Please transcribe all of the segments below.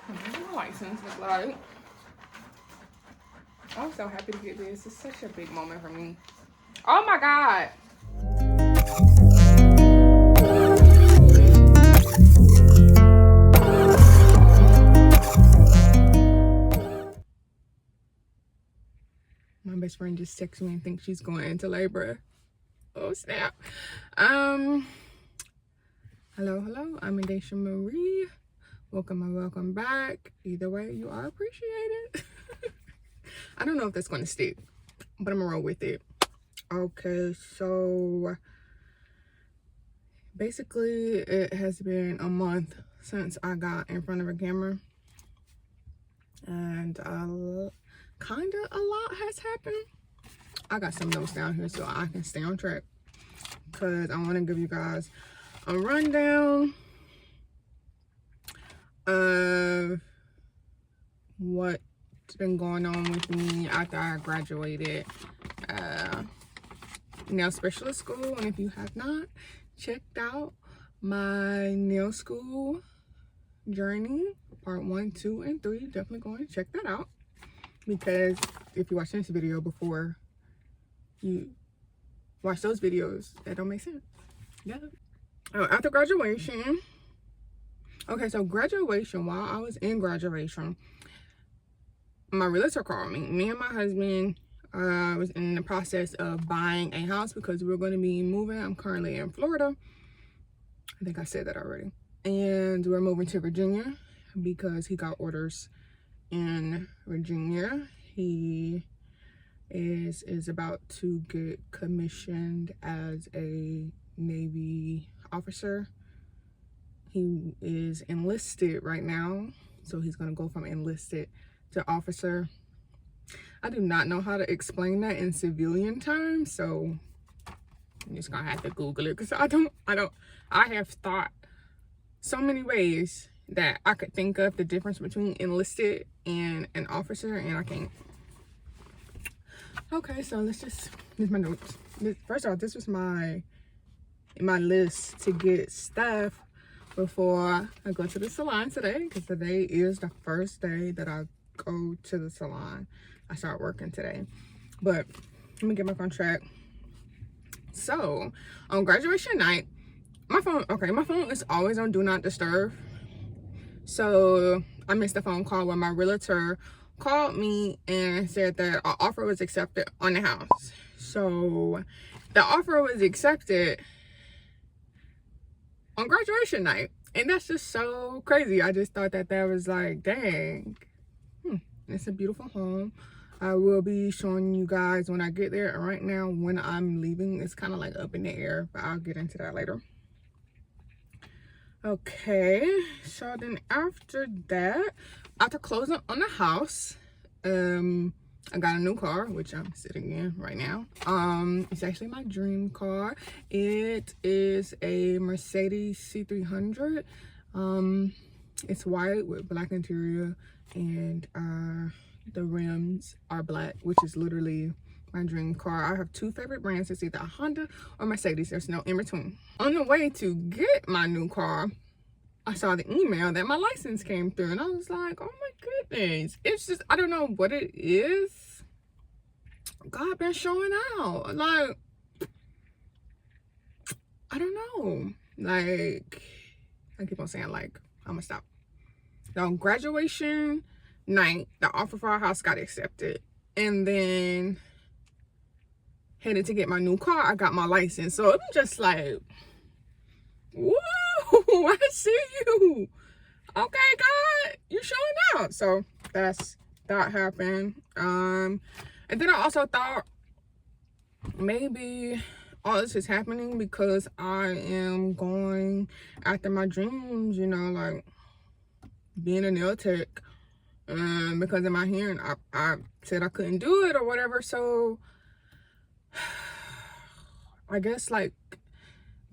My license look like. I'm so happy to get this. It's such a big moment for me. Oh my God. My best friend just texted me and thinks she's going into labor. Oh snap. Hello, I'm Adesha Marie. Welcome and welcome back. Either way, you are appreciated. I don't know if that's going to stick, but I'm gonna roll with it. Okay, so basically it has been a month since I got in front of a camera, and kind of a lot has happened. I got some notes down here so I can stay on track, because I want to give you guys a rundown of what's been going on with me after I graduated nail specialist school. And if you have not checked out my nail school journey, part 1, 2, and 3, definitely go and check that out, because if you watch this video before you watch those videos, that don't make sense. Yeah. Oh, after graduation, okay, so graduation, while I was in graduation, my realtor called me. Me and my husband was in the process of buying a house because we're going to be moving. I'm currently in Florida. I think I said that already. And we're moving to Virginia because he got orders in Virginia. He is about to get commissioned as a Navy officer. He is enlisted right now, so he's going to go from enlisted to officer. I do not know how to explain that in civilian terms, so I'm just gonna have to Google it, because I have thought so many ways that I could think of the difference between enlisted and an officer, and I can't. Okay, so here's my notes. First off, this was my list to get stuff before I go to the salon today, because today is the first day that I go to the salon. I start working today. But let me get back on track. So on graduation night, my phone is always on do not disturb. So I missed a phone call when my realtor called me and said that our offer was accepted on the house. So the offer was accepted on graduation night, and that's just so crazy. I just thought that was like, dang, it's a beautiful home. I will be showing you guys when I get there. And right now, when I'm leaving, it's kind of like up in the air, but I'll get into that later. Okay, so then after that, after closing on the house, I got a new car, which I'm sitting in right now. It's actually my dream car. It is a Mercedes C300. It's white with black interior, and the rims are black, which is literally my dream car. I have two favorite brands. It's either a Honda or Mercedes. There's no in between. On the way to get my new car, I saw the email that my license came through, and I was like, oh my goodness. It's just, I don't know what it is. God been showing out. Like, I don't know. Like, I keep on saying, like, I'm gonna stop. So graduation night, the offer for our house got accepted, and then headed to get my new car. I got my license, so I'm just like, woo, I see you. Okay, God, you showing out. So that happened. And then I also thought maybe all this is happening because I am going after my dreams, you know, like being a nail tech. Because of my hearing, I said I couldn't do it or whatever. So I guess like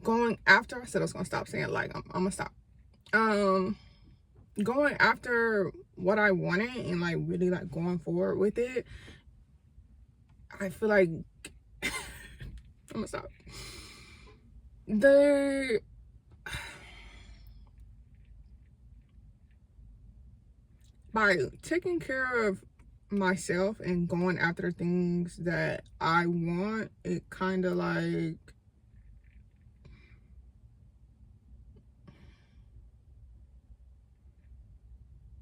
going after, I said I was gonna stop saying like, I'm gonna stop. Going after what I wanted and like really like going forward with it, I feel like I'm gonna stop. by taking care of myself and going after the things that I want, it kind of like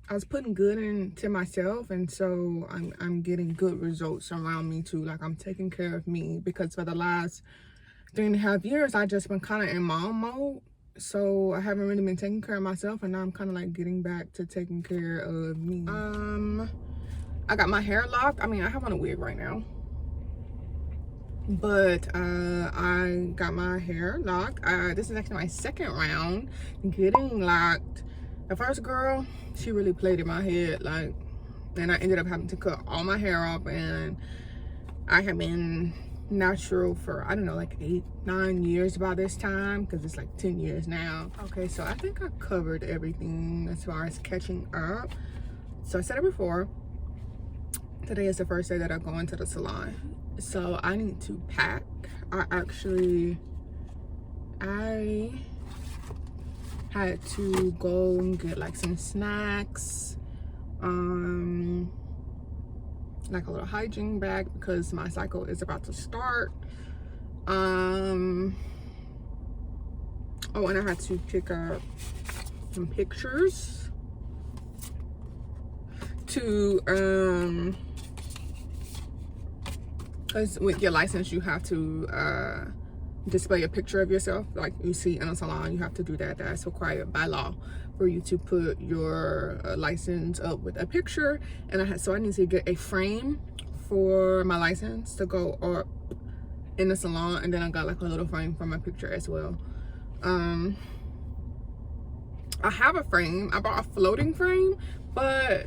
I was putting good into myself, and so I'm getting good results around me too. Like, I'm taking care of me, because for the last 3.5 years I just been kind of in mom mode, so I haven't really been taking care of myself, and now I'm kind of like getting back to taking care of me. I got my hair locked. I mean, I have on a wig right now, but I got my hair locked. This is actually my second round getting locked. The first girl, she really played in my head, like, and I ended up having to cut all my hair off, and I have been natural for, I don't know, like 8-9 years by this time, because it's like 10 years now. Okay, so I think I covered everything as far as catching up. So I said it before, today is the first day that I go into the salon, so I need to pack. I had to go and get like some snacks, like a little hygiene bag, because my cycle is about to start. Oh, and I had to pick up some pictures to because with your license you have to display a picture of yourself like you see in a salon. You have to do that. That's required by law for you to put your license up with a picture. And so I need to get a frame for my license to go up in the salon, and then I got like a little frame for my picture as well. I have a frame. I bought a floating frame, but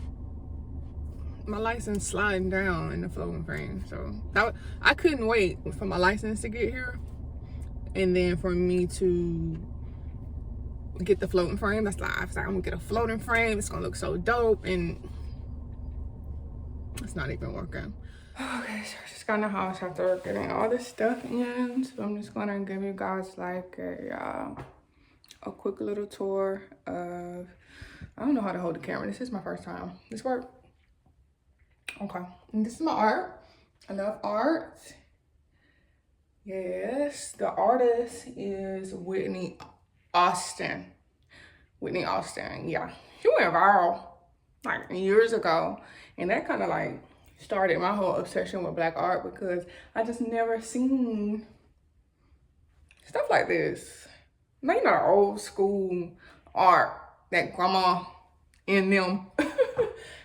my license sliding down in the floating frame, so I couldn't wait for my license to get here and then for me to get the floating frame. That's like, I was like, I'm gonna get a floating frame, it's gonna look so dope, and it's not even working. Okay, so I just got in the house after getting all this stuff in, so I'm just gonna give you guys like a quick little tour of, I don't know how to hold the camera. This is my first time. This worked. Okay, and this is my art. I love art. Yes, the artist is Whitney Austin. Whitney Austin, yeah. She went viral like years ago, and that kind of like started my whole obsession with Black art, because I just never seen stuff like this. Like, you know, old school art that grandma and them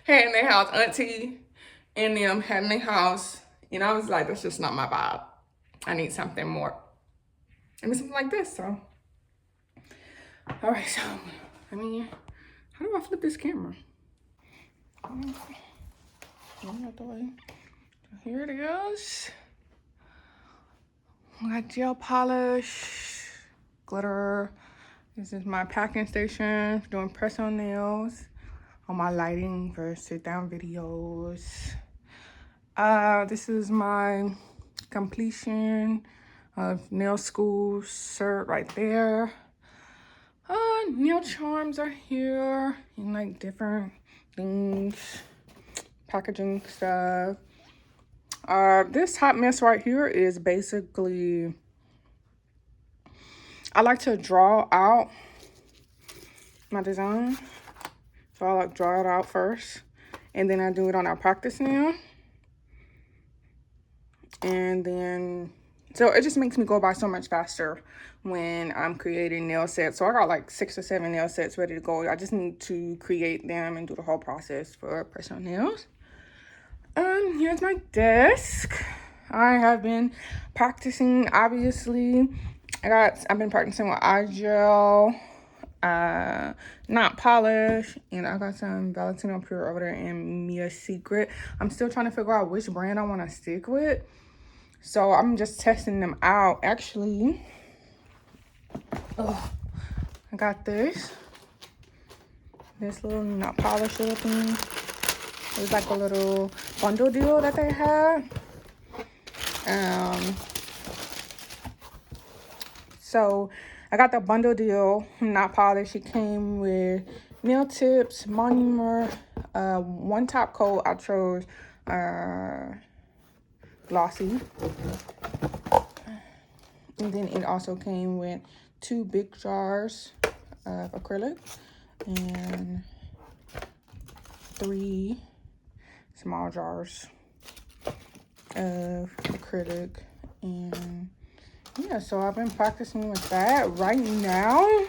had in their house, auntie and them had in their house. And I was like, that's just not my vibe. I need something more. I mean, something like this, so. All right, so, I mean, how do I flip this camera? Here it is. I got gel polish, glitter. This is my packing station, doing press on nails. On my lighting for sit down videos. This is my completion of nail school cert right there. Nail charms are here and like different things, packaging stuff. This hot mess right here is basically, I like to draw out my design. So I like draw it out first, and then I do it on our practice nail. And then, so it just makes me go by so much faster when I'm creating nail sets. So I got like 6 or 7 nail sets ready to go. I just need to create them and do the whole process for personal nails. Here's my desk. I have been practicing, obviously. I've been practicing with eye gel, not polish, and I got some Valentino Pure over there and Mia Secret. I'm still trying to figure out which brand I want to stick with, so I'm just testing them out. Actually, I got this little not polished little thing. It was like a little bundle deal that they had. So I got the bundle deal, not polished. It came with nail tips, monomer. One top coat I chose glossy. And then it also came with 2 big jars of acrylic and 3 small jars of acrylic. And yeah, so I've been practicing with that right now.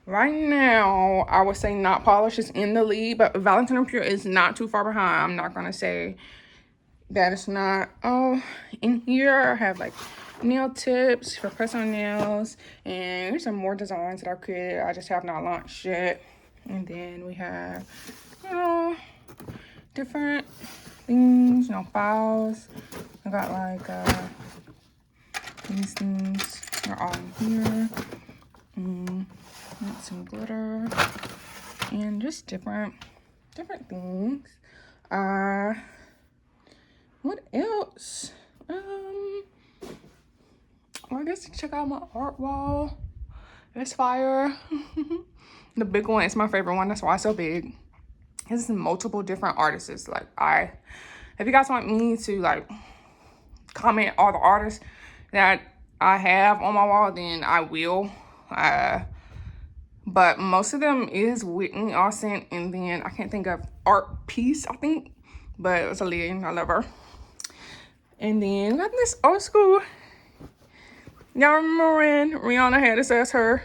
Right now, I would say Not Polish is in the lead, but Valentino Pure is not too far behind. I'm not gonna say that it's not. Oh, in here I have like nail tips for press on nails, and there's some more designs that I created. I just have not launched yet. And then we have, you know, different things, you know, files. I got like these things are all in here. Some glitter and just different things. What else? Well, I guess check out my art wall. It's fire. The big one is my favorite one. That's why it's so big. It's multiple different artists. Like if you guys want me to like comment all the artists that I have on my wall, then I will. But most of them is Whitney Austin, and then I can't think of Art Piece, I think, but it's a lady, I love her. And then got this old school. Y'all remember when Rihanna had this as her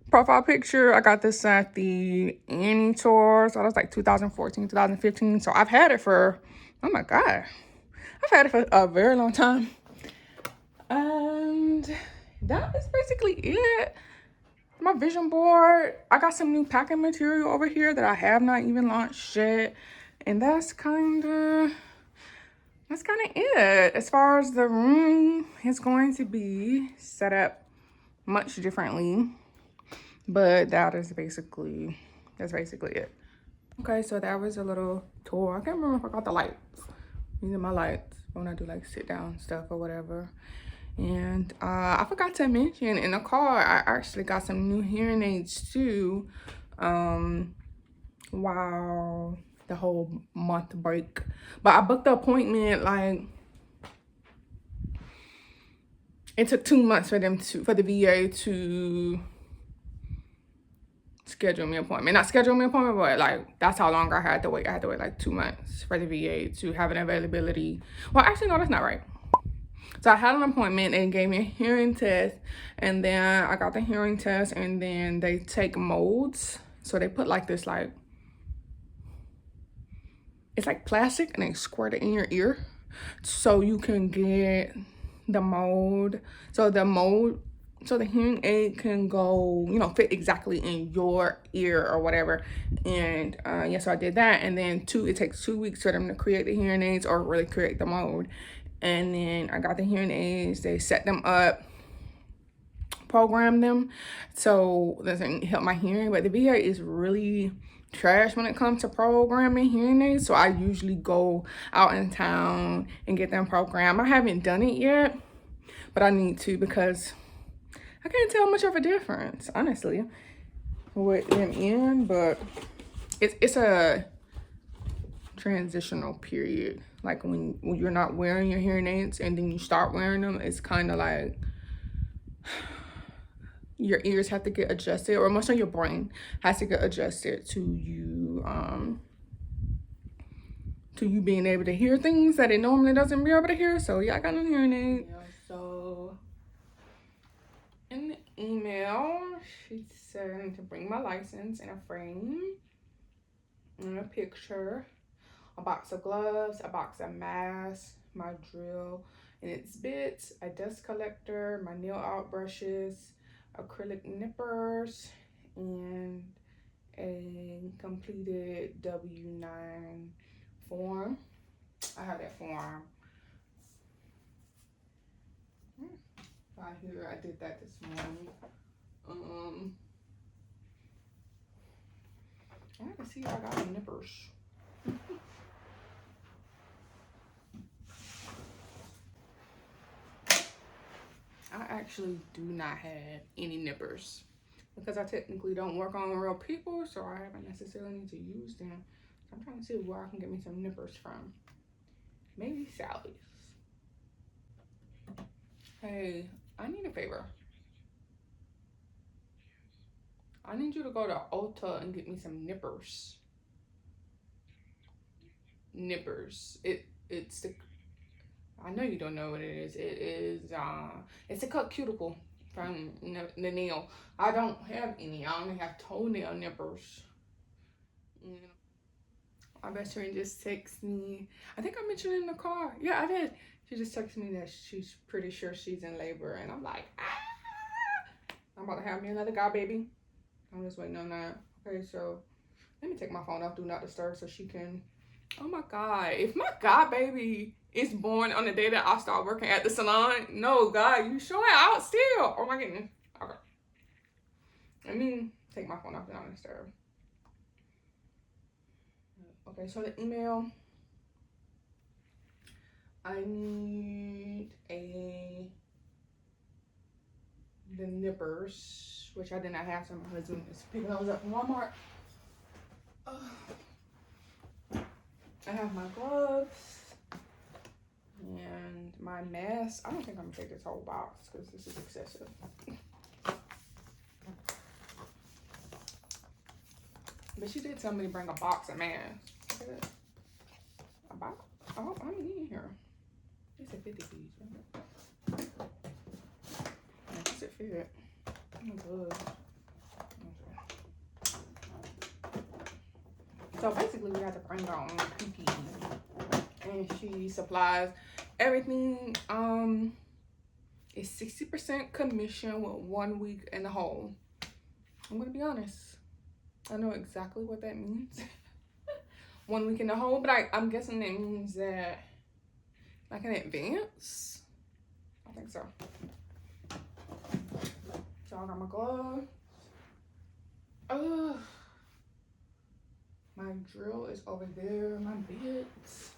profile picture? I got this at the Annie tour, so that was like 2014, 2015. So I've had it for, oh my God, I've had it for a very long time. And that is basically it. My vision board, I got some new packing material over here that I have not even launched yet, and that's kind of it. As far as the room is going to be set up much differently, but that's basically it. Okay, so that was a little tour. I can't remember if I got the lights. These are my lights when I do like sit down stuff or whatever. And I forgot to mention, in the car, I actually got some new hearing aids too. Wow, the whole month break. But I booked the appointment, like, it took 2 months for the VA to schedule me an appointment. Not schedule me an appointment, but like, that's how long I had to wait. I had to wait like 2 months for the VA to have an availability. Well, actually, no, that's not right. So I had an appointment and gave me a hearing test, and then I got the hearing test, and then they take molds. So they put like this, like, it's like plastic, and they squirt it in your ear so you can get the mold. So the hearing aid can go, you know, fit exactly in your ear or whatever. And yeah, so I did that. And then it takes 2 weeks for them to create the hearing aids or really create the mold. And then I got the hearing aids. They set them up, program them, so it doesn't help my hearing. But the VA is really trash when it comes to programming hearing aids. So I usually go out in town and get them programmed. I haven't done it yet, but I need to, because I can't tell much of a difference, honestly, with them in. But it's a transitional period. Like when you're not wearing your hearing aids and then you start wearing them, it's kind of like your ears have to get adjusted, or most of your brain has to get adjusted to you being able to hear things that it normally doesn't be able to hear. So yeah, I got a hearing aid. Yeah, so in the email, she said I need to bring my license in a frame and a picture, a box of gloves, a box of masks, my drill and its bits, a dust collector, my nail art brushes, acrylic nippers, and a completed W-9 form. I have that form right here. I did that this morning. I can see I got the nippers. I actually do not have any nippers because I technically don't work on real people, so I haven't necessarily need to use them. So I'm trying to see where I can get me some nippers from. Maybe Sally's. Hey, I need a favor. I need you to go to Ulta and get me some nippers. Nippers. It's the, I know you don't know what it is. It is it's a cut cuticle from the nail. I don't have any. I only have toenail nippers. You know, my best friend just texted me. I think I mentioned it in the car. Yeah, I did. She just texted me that she's pretty sure she's in labor, and I'm like, ah! I'm about to have me another guy baby. I'm just waiting on that. Okay, so let me take my phone off Do Not Disturb so she can. Oh my God, if my God baby is born on the day that I start working at the salon, no, God, you show it out still. Oh my goodness. Okay. Let me take my phone off Do Not Disturb. Okay, so the email. I need the nippers, which I did not have, so my husband is picking those up from Walmart. I have my gloves and my mask. I don't think I'm gonna take this whole box because this is excessive. But she did tell me to bring a box of masks. A box? Oh, how many in here? It's a 50 piece. I guess it fit. Oh, good. So basically, we have to bring our own PPE, and she supplies everything. It's 60% commission with 1 week in the hole. I'm gonna be honest. I know exactly what that means. 1 week in the hole, but I'm guessing that means that like in advance. I think so. So I got my gloves. My drill is over there. My bits.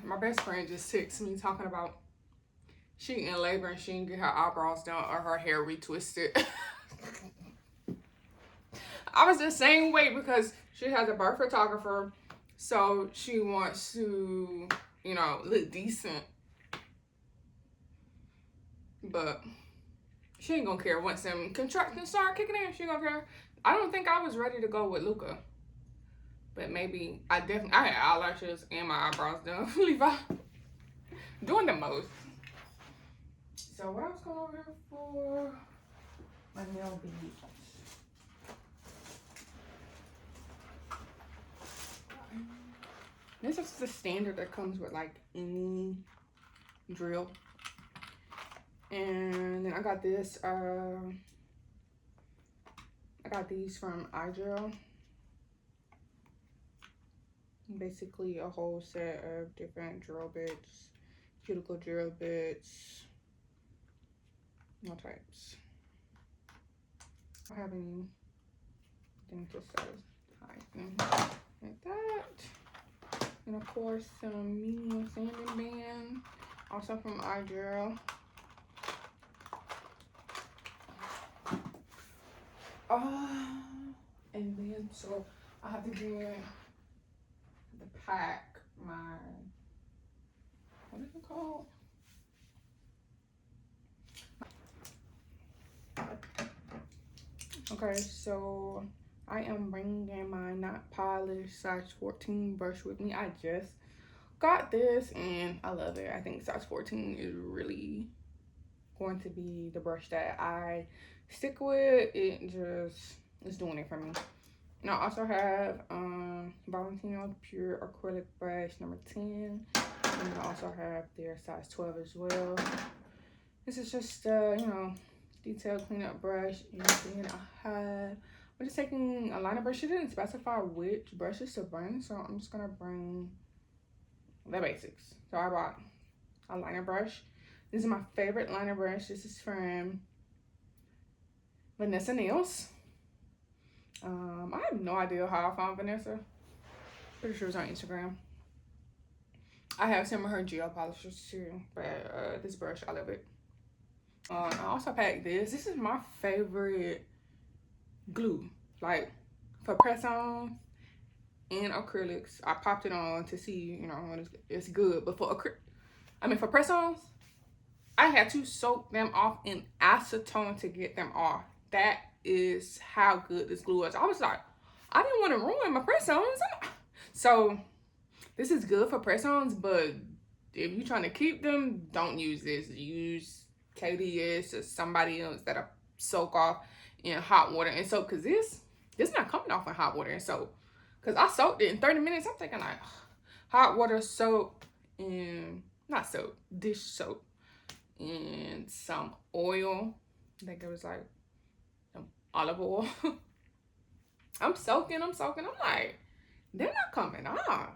My best friend just texted me talking about she in labor and she didn't get her eyebrows done or her hair retwisted. I was the same way because she has a birth photographer, so she wants to, you know, look decent. But she ain't gonna care once them contractions start kicking in. She gonna care. I don't think I was ready to go with Luca, but maybe I had eyelashes and my eyebrows done. Levi doing the most. So what I was going over here for? My nail beads. This is the standard that comes with like any drill. And then I got this, I got these from iGel. Basically a whole set of different drill bits, cuticle drill bits, all types. I don't have anything to size like that. And of course some medium sanding band, also from iGel. And then so I have to get the pack, what is it called? Okay, so I am bringing my not polished size 14 brush with me. I just got this and I love it. I think size 14 is really going to be the brush that I stick with. It just is doing it for me. And I also have Valentino Pure Acrylic Brush number 10. And I also have their size 12 as well. This is just, you know, detailed cleanup brush. And then I'm just taking a liner brush. She didn't specify which brushes to bring, so I'm just gonna bring the basics. So I bought a liner brush. This is my favorite liner brush. This is from Vanessa Nails. I have no idea how I found Vanessa. Pretty sure it was on Instagram. I have some of her gel polishers too, but this brush, I love it. I also packed this. This is my favorite glue, like for press-ons and acrylics. I popped it on to see, you know, when it's good. But for for press-ons, I had to soak them off in acetone to get them off. That is how good this glue is. I was like, I didn't want to ruin my press-ons. So this is good for press-ons, but if you're trying to keep them, don't use this. Use KDS or somebody else that'll soak off in hot water. And so, cause this not coming off in hot water. And so, cause I soaked it in 30 minutes, I'm thinking like hot water soap and dish soap and some oil. I think it was like some olive oil. I'm soaking. I'm like, they're not coming off.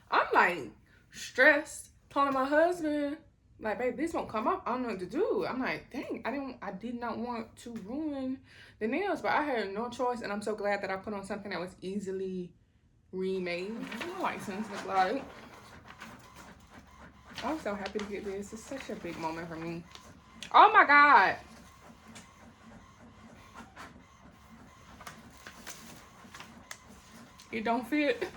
I'm like stressed, telling my husband, like, babe, this won't come off. I don't know what to do. I'm like, dang, I did not want to ruin the nails, but I had no choice, and I'm so glad that I put on something that was easily remade. My license look like. I'm so happy to get this. It's such a big moment for me. Oh my God. It don't fit.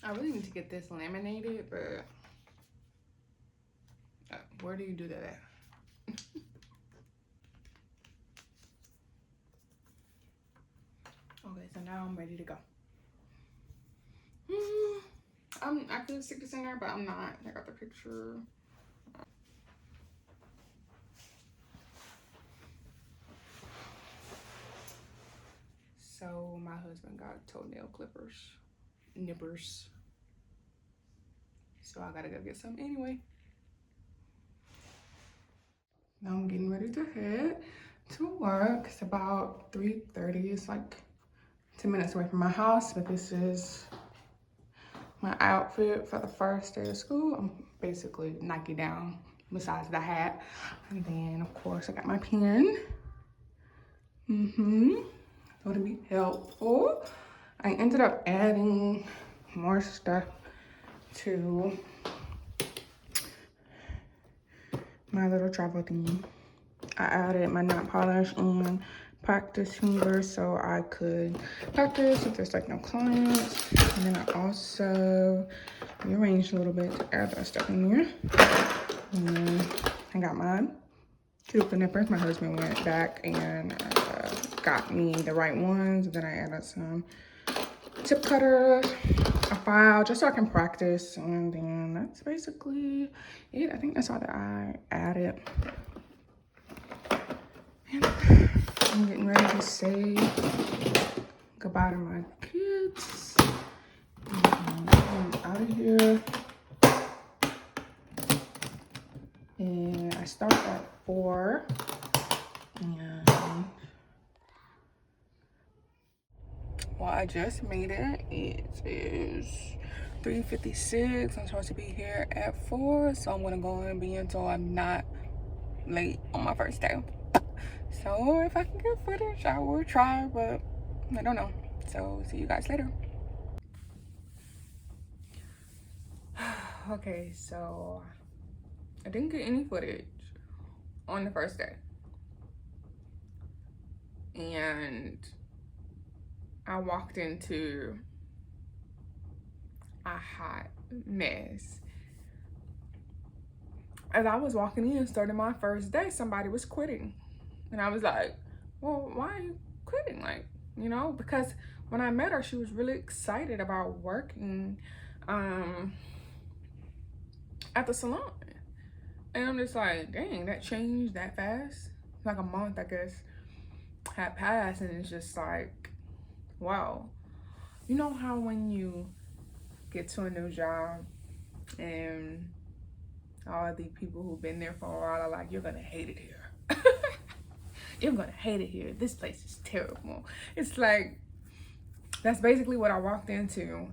I really need to get this laminated, but where do you do that at? Okay, so now I'm ready to go. I could stick this in there, but I'm not. I got the picture. So my husband got toenail nippers. So I gotta go get some anyway. Now I'm getting ready to head to work. It's about 3:30. It's like 10 minutes away from my house, but this is my outfit for the first day of school. I'm basically Nike down besides the hat. And then of course I got my pen. So to be helpful, I ended up adding more stuff to my little travel theme. I added my nail polish and practice fingers so I could practice if there's like no clients. And then I also rearranged a little bit to add that stuff in there. And then I got my cuticle nippers. My husband went back and got me the right ones. Then I added some tip cutter, a file, just so I can practice. And then that's basically it. I think that's all that I added. And I'm getting ready to say goodbye to my kids. I'm out of here. And I start at 4. And well, I just made it. It is 3:56. I'm supposed to be here at 4, so I'm gonna go and be until I'm not late on my first day. So if I can get footage, I will try, but I don't know. So see you guys later. Okay, so I didn't get any footage on the first day. And I walked into a hot mess. As I was walking in, starting my first day, somebody was quitting. And I was like, well, why are you quitting? Like, you know, because when I met her, she was really excited about working at the salon. And I'm just like, dang, that changed that fast. Like a month, I guess. had passed, and it's just like, wow. You know how when you get to a new job and all the people who've been there for a while are like, you're gonna hate it here. You're gonna hate it here. This place is terrible. It's like, that's basically what I walked into.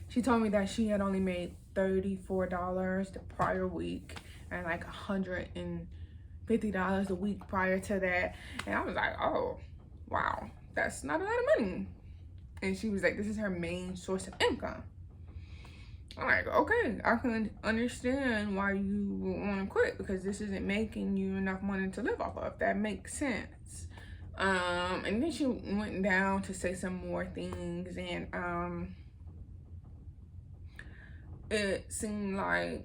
She told me that she had only made $34 the prior week and like $150 a week prior to that. And I was like, oh, wow, that's not a lot of money. And she was like, this is her main source of income. I'm like, okay, I can understand why you would want to quit, because this isn't making you enough money to live off of. That makes sense. And then she went down to say some more things, and it seemed like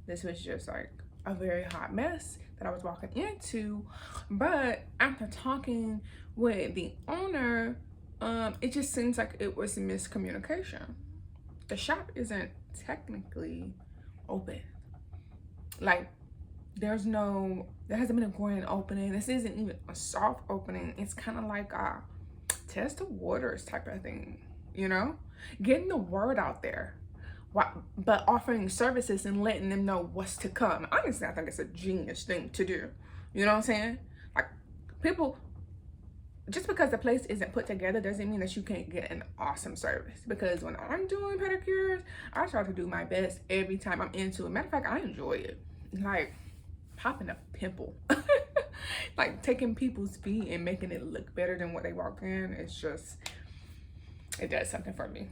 this was just like a very hot mess that I was walking into. But after talking with the owner, it just seems like it was miscommunication. The shop isn't technically open. Like, there hasn't been a grand opening. This isn't even a soft opening. It's kind of like a test the waters type of thing, you know? Getting the word out there, but offering services and letting them know what's to come. Honestly, I think it's a genius thing to do. You know what I'm saying? Like, people, just because the place isn't put together doesn't mean that you can't get an awesome service. Because when I'm doing pedicures, I try to do my best every time I'm into it. Matter of fact, I enjoy it. Like, popping a pimple. Like, taking people's feet and making it look better than what they walk in. It's just, it does something for me.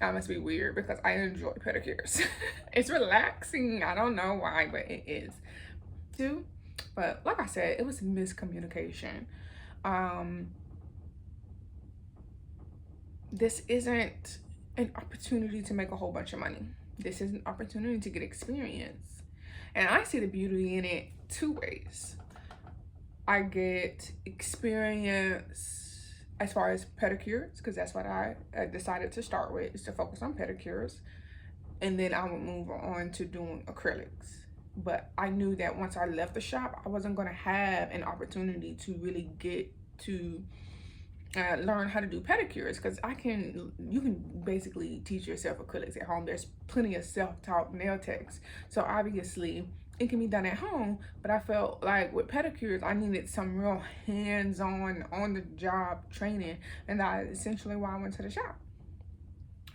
I must be weird because I enjoy pedicures. It's relaxing. I don't know why, but it is too. But like I said, it was miscommunication. This isn't an opportunity to make a whole bunch of money. This is an opportunity to get experience. And I see the beauty in it two ways. I get experience as far as pedicures, because that's what I decided to start with, is to focus on pedicures. And then I would move on to doing acrylics. But I knew that once I left the shop, I wasn't going to have an opportunity to really get to learn how to do pedicures, because you can basically teach yourself acrylics at home. There's plenty of self-taught nail techs. So obviously it can be done at home, but I felt like with pedicures, I needed some real hands-on, on-the-job training, and that's essentially why I went to the shop.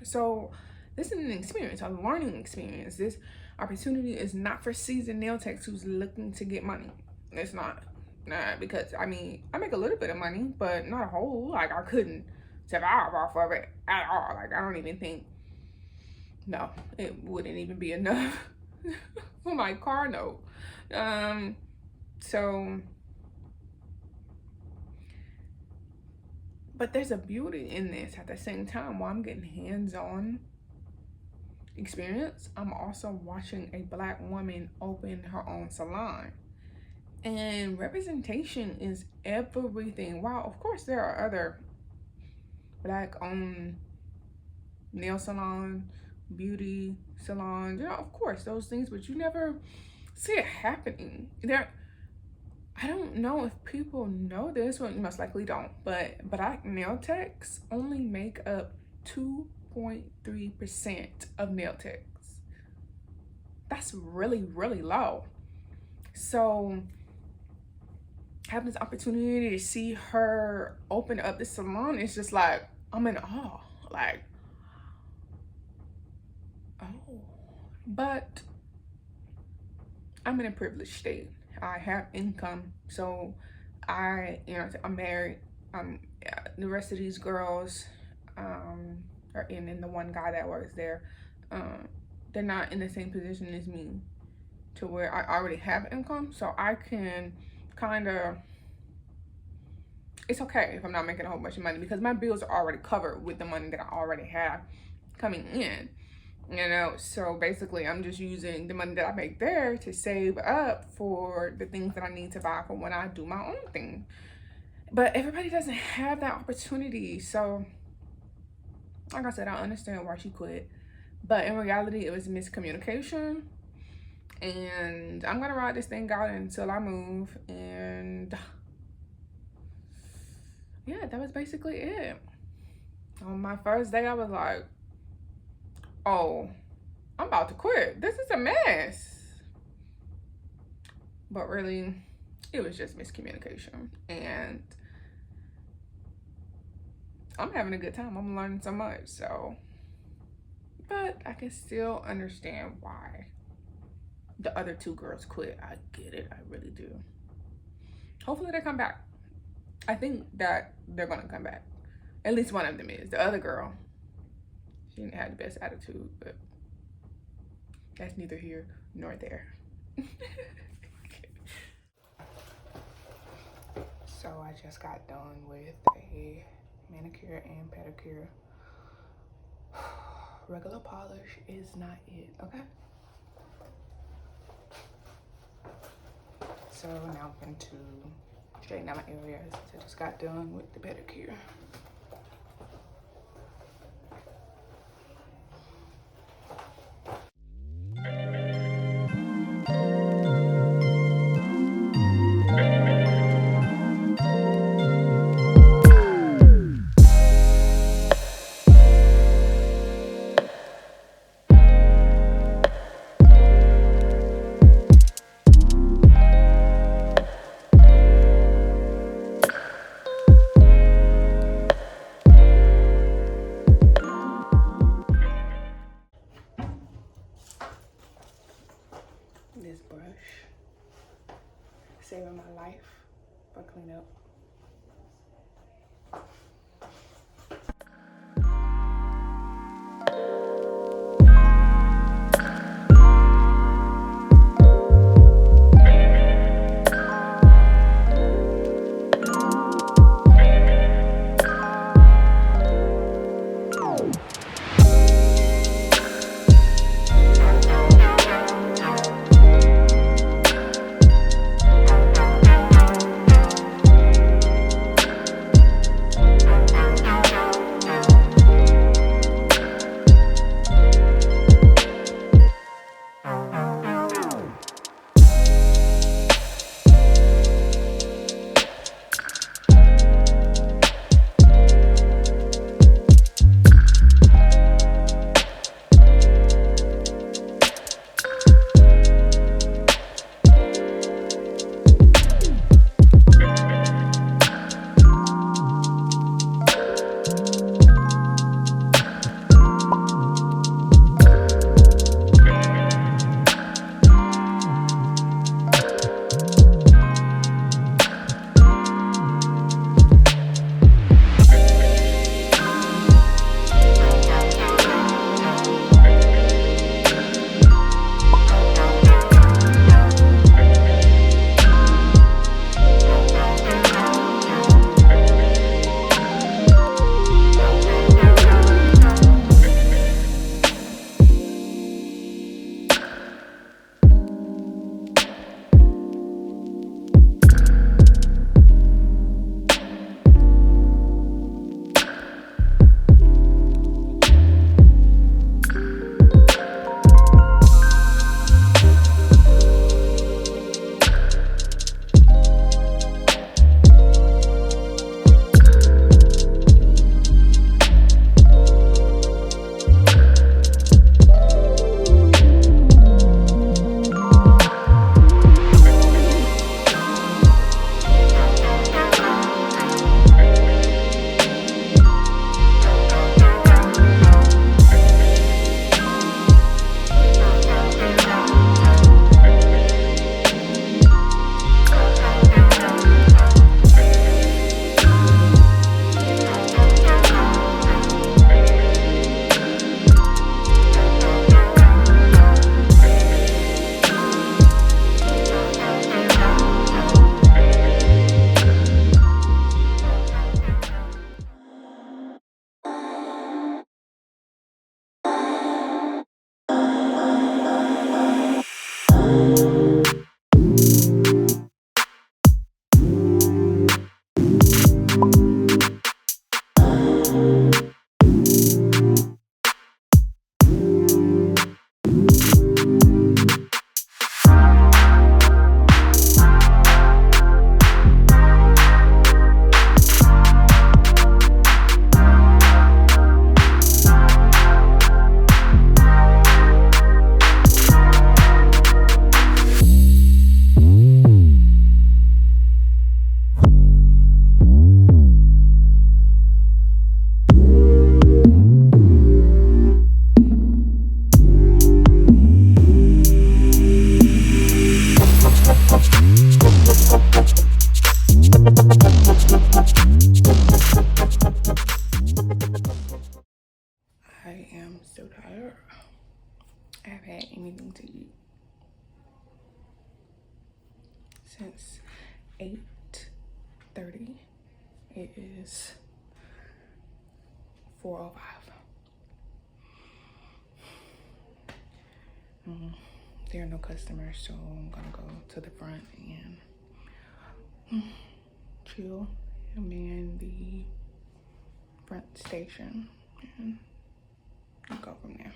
So this is an experience, a learning experience. This opportunity is not for seasoned nail techs who's looking to get money. It's not. Nah, because I mean, I make a little bit of money, but not a whole. Like, I couldn't survive off of it at all. Like, I don't even think, no, it wouldn't even be enough for my car note. So, but there's a beauty in this at the same time. While I'm getting hands-on experience, I'm also watching a Black woman open her own salon. And representation is everything. While of course there are other Black-owned nail salon, beauty salons, you know, of course those things, but you never see it happening. I don't know if people know this, well, you most likely don't, but Black nail techs only make up 2.3% of nail techs. That's really, really low. So having this opportunity to see her open up this salon, it's just like, I'm in awe. Like, oh. But I'm in a privileged state. I have income. So I'm married. The rest of these girls, and the one guy that works there, they're not in the same position as me, to where I already have income. So I can kind of, it's okay if I'm not making a whole bunch of money, because my bills are already covered with the money that I already have coming in, you know. So basically I'm just using the money that I make there to save up for the things that I need to buy for when I do my own thing. But everybody doesn't have that opportunity. So like I said, I understand why she quit, but in reality it was miscommunication. And I'm gonna ride this thing out until I move. And yeah, that was basically it. On my first day, I was like, oh, I'm about to quit. This is a mess. But really, it was just miscommunication. And I'm having a good time. I'm learning so much. So, but I can still understand why the other two girls quit. I get it. I really do. Hopefully they come back. I think that they're gonna come back. At least one of them is. The other girl, she didn't have the best attitude, but that's neither here nor there. So I just got done with a manicure and pedicure. Regular polish is not it, okay? So now I'm going to straighten out my areas. I just got done with the pedicure. I have had anything to eat since 8:30. It is 4:05. There are no customers, so I'm gonna go to the front and chill. I'm in the front station and go from there.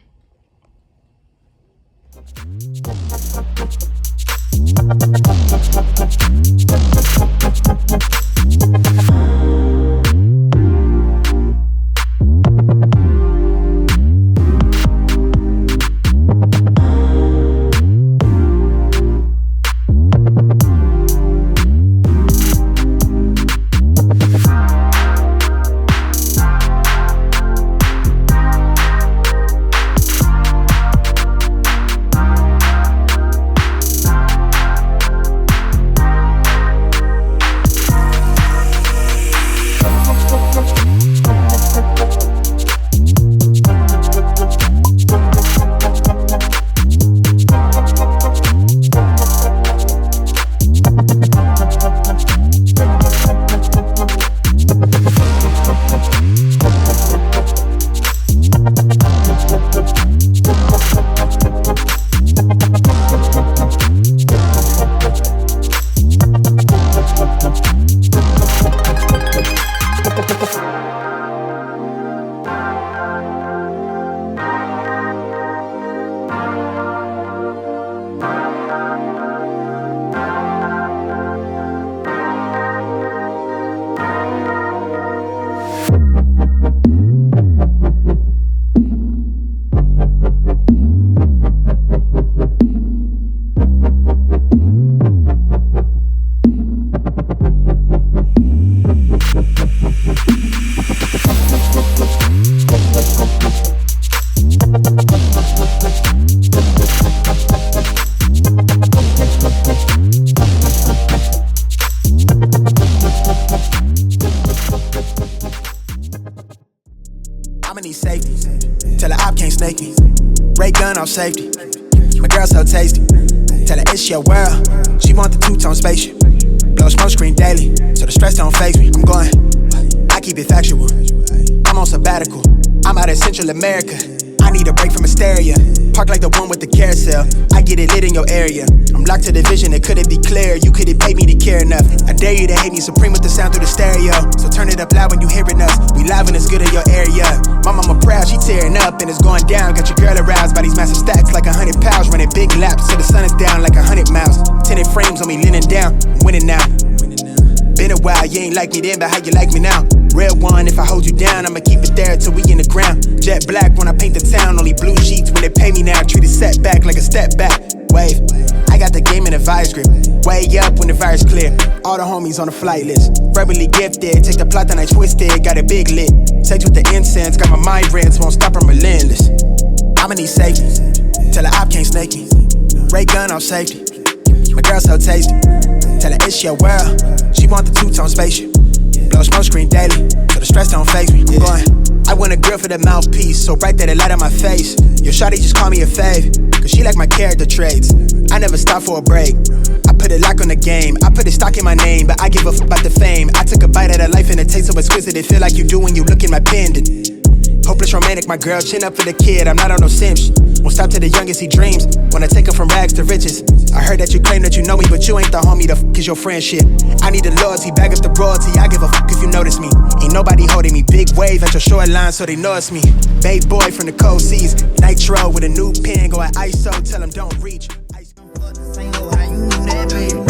I'ma need safety. Tell her op can't snake me. Ray gun off safety. My girl so tasty. Tell her it's your world. She want the two-tone spaceship. Blow smoke screen daily, so the stress don't faze me. I'm going, I keep it factual. I'm on sabbatical. I'm out in Central America. I need a break from hysteria. Park like the one with the carousel. I get it lit in your area. I'm locked to the vision, it couldn't be clear. You couldn't pay me to care enough. I dare you to hate me supreme with the sound through the stereo. So turn it up loud when you hearing us. We live and it's good in your area. My mama proud, she tearing up and it's going down. Got your girl aroused by these massive stacks like 100 pounds. Running big laps till the sun is down like 100 miles. Tinted frames on me leaning down. I'm winning now. Been a while, you ain't like me then, but how you like me now? Real one, if I hold you down, I'ma keep it there till we in the ground. Jet black when I paint the town, only blue sheets when they pay me now. Treat a setback like a step back. Wave, I got the game in a vice grip. Way up when the virus clear. All the homies on the flight list. Verbally gifted, take the plot and I twist it. Got it big lit. Sex with the incense, got my mind rents, won't stop, I'm relentless. I'ma need safety. Tell her op can't snake me. Ray gun off safety. My girl so tasty. Tell her it's your world. She want the two-tone spaceship. Blow smoke screen daily, so the stress don't faze me. I'm going, I want a girl for the mouthpiece, so bright that it light on my face. Your shawty just call me a fave, cause she like my character traits. I never stop for a break. I put a lock on the game, I put a stock in my name, but I give a f about the fame. I took a bite of that life and it tastes so exquisite, it feel like you do when you look in my pendant. Hopeless romantic, my girl, chin up for the kid, I'm not on no simps. Won't stop till the youngest he dreams, when I take him from rags to riches. I heard that you claim that you know me, but you ain't the homie, the f is your friendship. I need the loyalty, bag up the royalty, I give a f if you notice me. Ain't nobody holding me, big wave at your shoreline, so they know it's me. Bay boy from the cold seas, nitro with a new pen, go at ISO, tell him don't reach. How you that, baby?